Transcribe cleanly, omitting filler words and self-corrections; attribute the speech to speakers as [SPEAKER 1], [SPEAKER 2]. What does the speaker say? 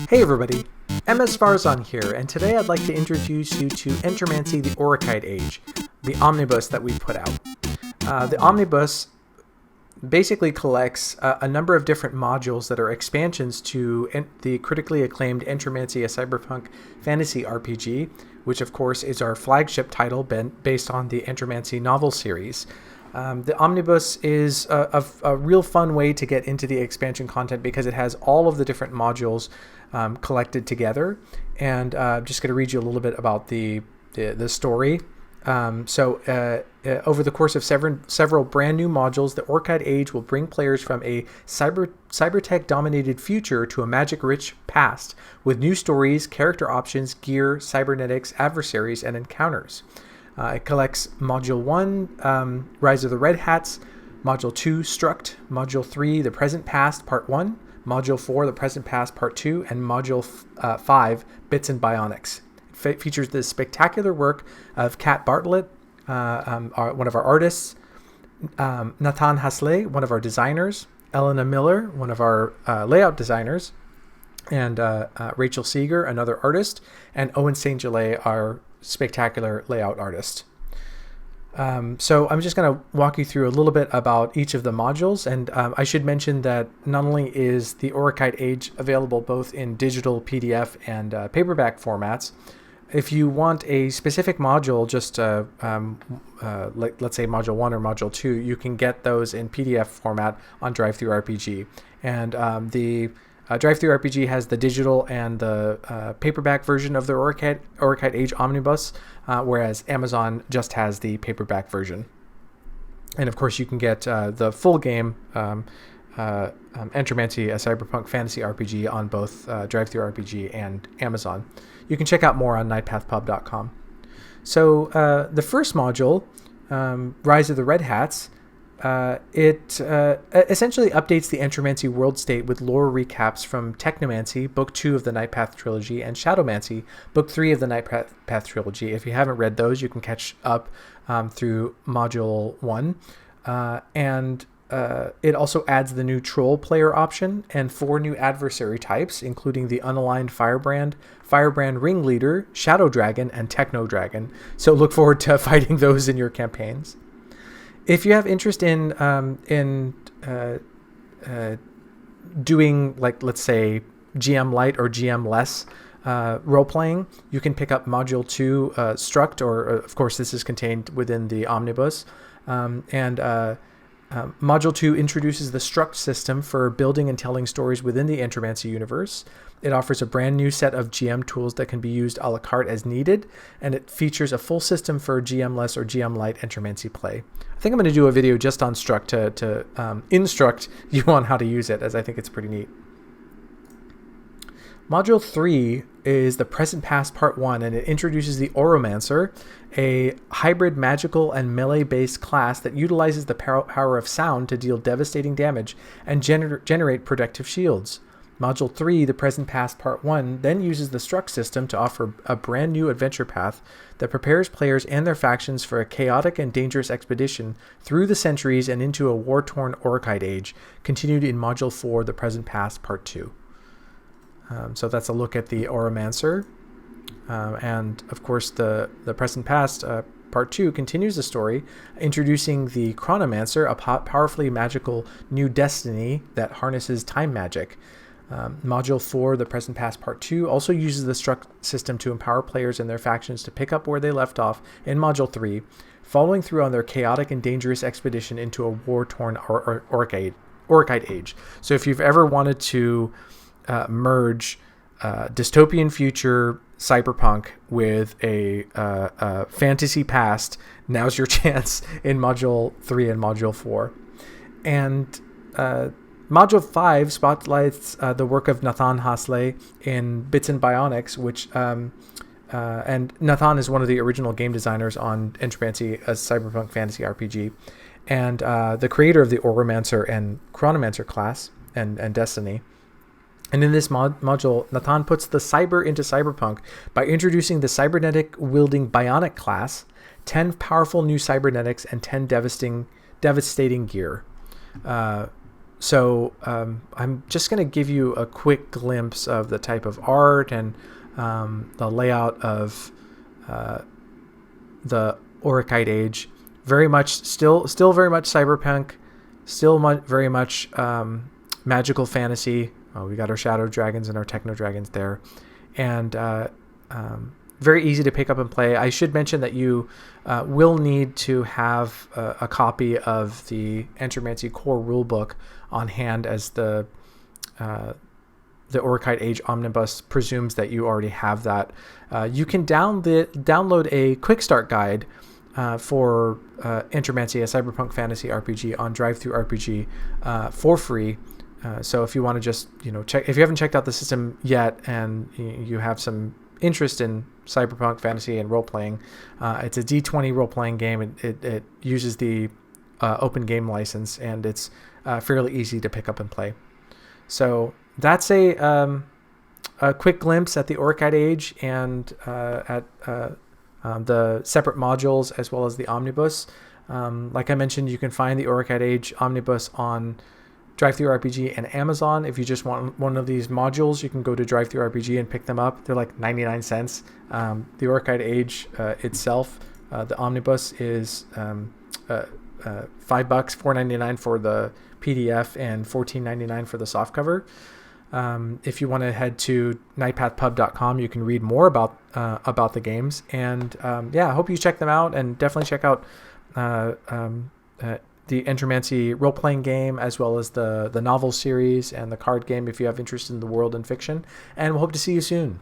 [SPEAKER 1] Hey everybody, MS Farzan here, and today I'd like to introduce you to Entromancy, the Orichite Age, the Omnibus that we put out. The Omnibus basically collects a number of different modules that are expansions to the critically acclaimed Entromancy, a Cyberpunk Fantasy RPG, which of course is our flagship title based on the Entromancy novel series. The Omnibus is a real fun way to get into the expansion content because it has all of the different modules collected together. And I'm just going to read you a little bit about the story. Over the course of several brand new modules, the Orichite Age will bring players from a cybertech-dominated future to a magic-rich past with new stories, character options, gear, cybernetics, adversaries, and encounters. It collects Module 1, Rise of the Red Hats, Module 2, Struct, Module 3, The Present Past, Part 1, Module 4, The Present Past, Part 2, and Module 5, Bits and Bionics. It features the spectacular work of Kat Bartlett, one of our artists, Nathan Hasley, one of our designers, Elena Miller, one of our layout designers, and Rachel Seeger, another artist, and Owen St. Gelais, our spectacular layout artist. So I'm just going to walk you through a little bit about each of the modules, and I should mention that not only is the Orichite Age available both in digital, PDF, and paperback formats. If you want a specific module, just let's say Module 1 or Module 2, you can get those in PDF format on DriveThruRPG. And the DriveThruRPG has the digital and the paperback version of the Orichite Age Omnibus, whereas Amazon just has the paperback version. And of course, you can get the full game, Entromancy, a Cyberpunk Fantasy RPG, on both DriveThruRPG and Amazon. You can check out more on nightpathpub.com. So the first module, Rise of the Red Hats, it essentially updates the Entromancy world state with lore recaps from Technomancy, Book 2 of the Nightpath Trilogy, and Shadowmancy, Book 3 of the Nightpath Trilogy. If you haven't read those, you can catch up through Module 1. And it also adds the new Troll player option and 4 new adversary types, including the Unaligned Firebrand, Firebrand Ringleader, Shadow Dragon, and Techno Dragon. So look forward to fighting those in your campaigns. If you have interest in doing, like, let's say, GM Light or GM Less role-playing, you can pick up Module 2, Struct, or of course this is contained within the Omnibus. Module 2 introduces the Struct system for building and telling stories within the Entromancy universe. It offers a brand new set of GM tools that can be used a la carte as needed, and it features a full system for GM-less or GM-light Entromancy play. I think I'm going to do a video just on Struct to instruct you on how to use it, as I think it's pretty neat. Module 3 is the Present Past Part 1, and it introduces the Oromancer, a hybrid magical and melee-based class that utilizes the power of sound to deal devastating damage and generate protective shields. Module 3, the Present Past Part 1, then uses the Struct system to offer a brand new adventure path that prepares players and their factions for a chaotic and dangerous expedition through the centuries and into a war-torn Orichite Age, continued in Module 4, the Present Past Part 2. So that's a look at the Oromancer. And of course, the Present Past Part 2 continues the story, introducing the Chronomancer, a powerfully magical new destiny that harnesses time magic. Module 4, the Present Past Part 2, also uses the Struct system to empower players and their factions to pick up where they left off in Module 3, following through on their chaotic and dangerous expedition into a war-torn Orichite Age. So if you've ever wanted to merge dystopian future cyberpunk with a fantasy past, now's your chance in Module 3 and Module 4. And Module 5 spotlights the work of Nathan Hasley in Bits and Bionics, which and Nathan is one of the original game designers on Entromancy, a Cyberpunk Fantasy RPG, and the creator of the Oromancer and Chronomancer class and Destiny. And in this module, Nathan puts the cyber into cyberpunk by introducing the cybernetic-wielding bionic class, 10 powerful new cybernetics, and 10 devastating gear. So I'm just going to give you a quick glimpse of the type of art and the layout of the Orichite Age. Very much, still very much cyberpunk, very much magical fantasy. We got our shadow dragons and our techno dragons there, and very easy to pick up and play. I should mention that you will need to have a copy of the Entromancy core rulebook on hand, as the Orichite Age Omnibus presumes that you already have that. You can download a quick start guide for Entromancy, a cyberpunk fantasy RPG, on DriveThruRPG for free. So if you want to just check, if you haven't checked out the system yet and you have some interest in cyberpunk fantasy and role playing, it's a D20 role playing game. It uses the open game license, and it's fairly easy to pick up and play. So that's a quick glimpse at the Orichite Age and at the separate modules, as well as the Omnibus. Like I mentioned, you can find the Orichite Age Omnibus on DriveThruRPG and Amazon. If you just want one of these modules, you can go to DriveThruRPG and pick them up. They're like 99 cents. The Orichite Age itself, the Omnibus, is $5, $4.99 for the PDF and $14.99 for the softcover. If you want to head to nightpathpub.com, you can read more about the games. And I hope you check them out, and definitely check out the Entromancy role-playing game, as well as the novel series and the card game if you have interest in the world and fiction. And we'll hope to see you soon.